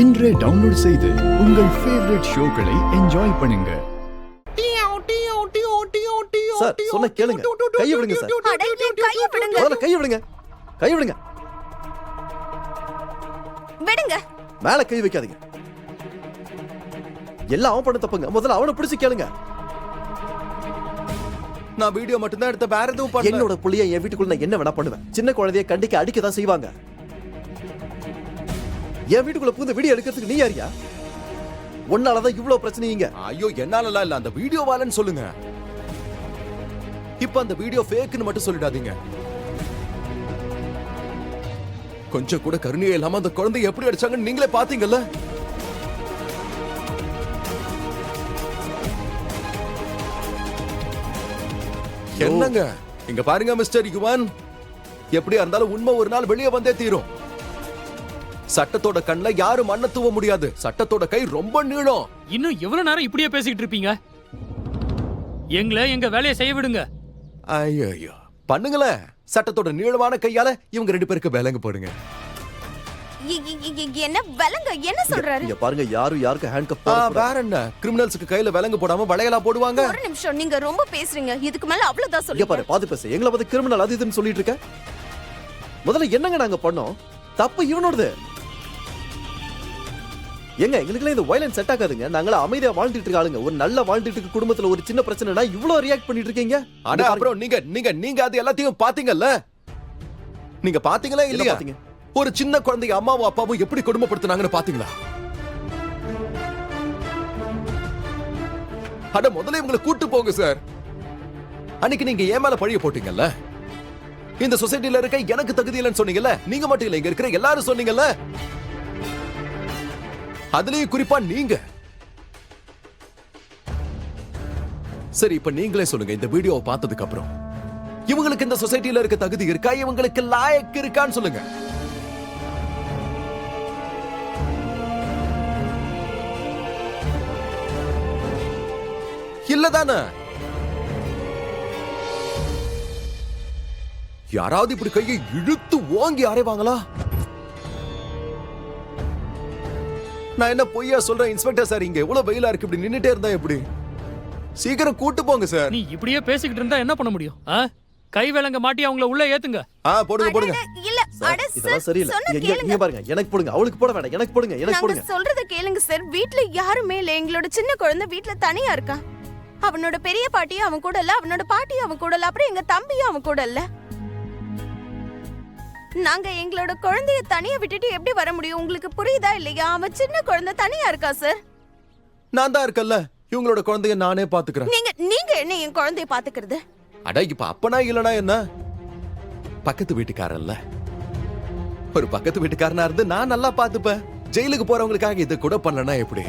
இன்றே டவுன்லோட் செய்து உங்கள் ஃபேவரட் ஷோக்களை என்ஜாய் பண்ணுங்க. சார் சொன்ன கேளுங்க. கையை விடுங்க சார். முதல்ல கையை விடுங்க. கையை விடுங்க. விடுங்க. மேல கை வைக்காதீங்க. எல்லாம் அவன் பண்ண தப்புங்க. முதல்ல அவனை பிடிச்சு கேளுங்க. நான் வீடியோ மட்டும் தான் எடுத்த, வேற எதுவும் பண்ணல. என்னோட புள்ளிய என் வீட்டுக்குள்ள நான் என்ன வேணா பண்ணுவேன். சின்ன குழந்தைய கண்டிக்க அடிக்க தான் செய்வாங்க. என் வீட்டுக்குள்ள புகுந்து வீடியோ எடுக்கிறதுக்கு நீ யாரியா? ஒன்னாலதான் இவ்வளவு பிரச்சனைங்க. ஐயோ என்னாலலாம் இல்ல, அந்த வீடியோ வாலன்னு சொல்லுங்க. இப்ப அந்த வீடியோ ஃபேக்னு மட்டும் சொல்லிடாதீங்க. கொஞ்சம் கூட கருணையே இல்லாம அந்த குழந்தைய எப்படி அடிச்சாங்கன்னு நீங்களே பாத்தீங்கல்ல. என்னங்க இங்க பாருங்க மிஸ்டர் யுவன், எப்படியா இருந்தாலும் உண்மை ஒரு நாள் வெளியே வந்தே தீரும். சட்டத்தோட கண்ணுல யாரும் மண்ண தூவ முடியாது. சட்டத்தோட கை ரொம்ப நீளம். இன்னும் எவ்வளவு நேரம் இப்படியே பேசிக்கிட்டு இருப்பீங்க? எங்க வேலையை செய்ய விடுங்க. ஐயோ பண்ணுங்களேன். சட்டத்தோட நீளமான கையால இவங்க ரெண்டு பேருக்கு விலங்கு போடுங்க. என்ன விலங்க? என்ன சொல்றாரு? இங்க பாருங்க, யாரும் யாருக்கு ஹேண்ட் கப் போட. வேற என்ன, கிரிமினல்ஸ்க்கு கையில விலங்கு போடாம வளையலா போடுவாங்க. ஒரு நிமிஷம், நீங்க ரொம்ப பேசுறீங்க. இதுக்கு மேல அவ்வளவுதான் இங்க சொல்லுங்க. பாரு, பாத்து பேச. எங்களை பத்தி கிரிமினல் அது இதுன்னு சொல்லிட்டு இருக்க. முதல்ல என்னங்க நாங்க பண்ணோம்? தப்பு இவனோடது. எங்க எங்களுக்குலாம் இந்த வயலன்ஸ் செட் ஆகாதுங்க. நாங்கள அமைதியா வாழ்ந்துட்டு இருக்க ஆளுங்க. ஒரு நல்ல வாழ்ந்துட்டு இருக்க குடும்பத்துல ஒரு சின்ன பிரச்சனைனா இவ்ளோ ரியாக்ட் பண்ணிட்டு இருக்கீங்க. அட அப்புறம் நீங்க நீங்க நீங்க அது எல்லாத்தையும் பாத்தீங்கல்ல? நீங்க பாத்தீங்களா இல்லையா? ஒரு சின்ன குழந்தைய அம்மாவும் அப்பாவும் எப்படி கொடுமைப்படுத்துனாங்கன்னு பாத்தீங்களா? அட முதல்ல இவங்களை கூட்டு போங்க சார். அன்னைக்கு நீங்க ஏன் மேல பழிய போட்டீங்கல்ல? இந்த சொசைட்டில இருக்க எனக்கு தகுதி இல்லைன்னு சொன்னீங்கல்ல? நீங்க மட்டும் இல்ல, இங்க இருக்கிற எல்லாரும் சொன்னீங்கல்ல? அதுலயும் குறிப்பா நீங்க. சரி, இப்ப நீங்களே சொல்லுங்க, இந்த வீடியோவை பார்த்ததுக்கு அப்புறம் இவங்களுக்கு இந்த சொசைட்டில இருக்க தகுதி இருக்கா? இவங்களுக்கு லாயக்கு இருக்கான்னு சொல்லுங்க. இல்லதானே? யாராவது இப்படி கையை இழுத்து ஓங்கி அறைவாங்களா? நான் என்ன பொய்யா சொல்றேன் இன்ஸ்பெக்டர் சார்? இங்க எவ்வளவு வெயிலா இருக்கு, இப்படி நின்னுட்டே இருந்தா எப்படி? சீக்கிரம் கூட்டு போங்க சார். நீ இப்படியே பேசிக்கிட்டு இருந்தா என்ன பண்ண முடியும்? கை விலங்க மாட்டி அவங்கள உள்ள ஏத்துங்க. போடுங்க போடுங்க. இல்ல அட இதெல்லாம் சரியில்லை. இங்க பாருங்க, எனக்கு போடுங்க. அவளுக்கு போட வேண்டாம், எனக்கு போடுங்க. எனக்கு போடுங்க. நாங்க சொல்றத கேளுங்க சார். வீட்ல யாருமே இல்ல. எங்களோட சின்ன குழந்தை வீட்ல தனியா இருக்கா. அவனோட பெரிய பாட்டியும் அவன் கூட இல்ல, அவனோட பாட்டியும் அவன் கூட இல்ல, அப்புறம் எங்க தம்பியும் அவன் கூட இல்ல. நாங்க எங்களோட குழந்தைய தனியா விட்டுட்டு எப்படி வர முடியும்? உங்களுக்கு புரியுதா இல்லையா? அவன் சின்ன குழந்தை தனியா இருக்கா சார். நான் தான் இருக்கல்ல, இவங்களோட குழந்தைய நானே பாத்துக்கிறேன். நீங்க என்ன என் குழந்தைய பாத்துக்கிறது? அட இப்ப அப்பனா இல்லனா என்ன? பக்கத்து வீட்டுக்காரன்ல. ஒரு பக்கத்து வீட்டுக்காரனா இருந்து நான் நல்லா பாத்துப்பேன். ஜெயிலுக்கு போறவங்களுக்காக இது கூட பண்ணலனா எப்படி?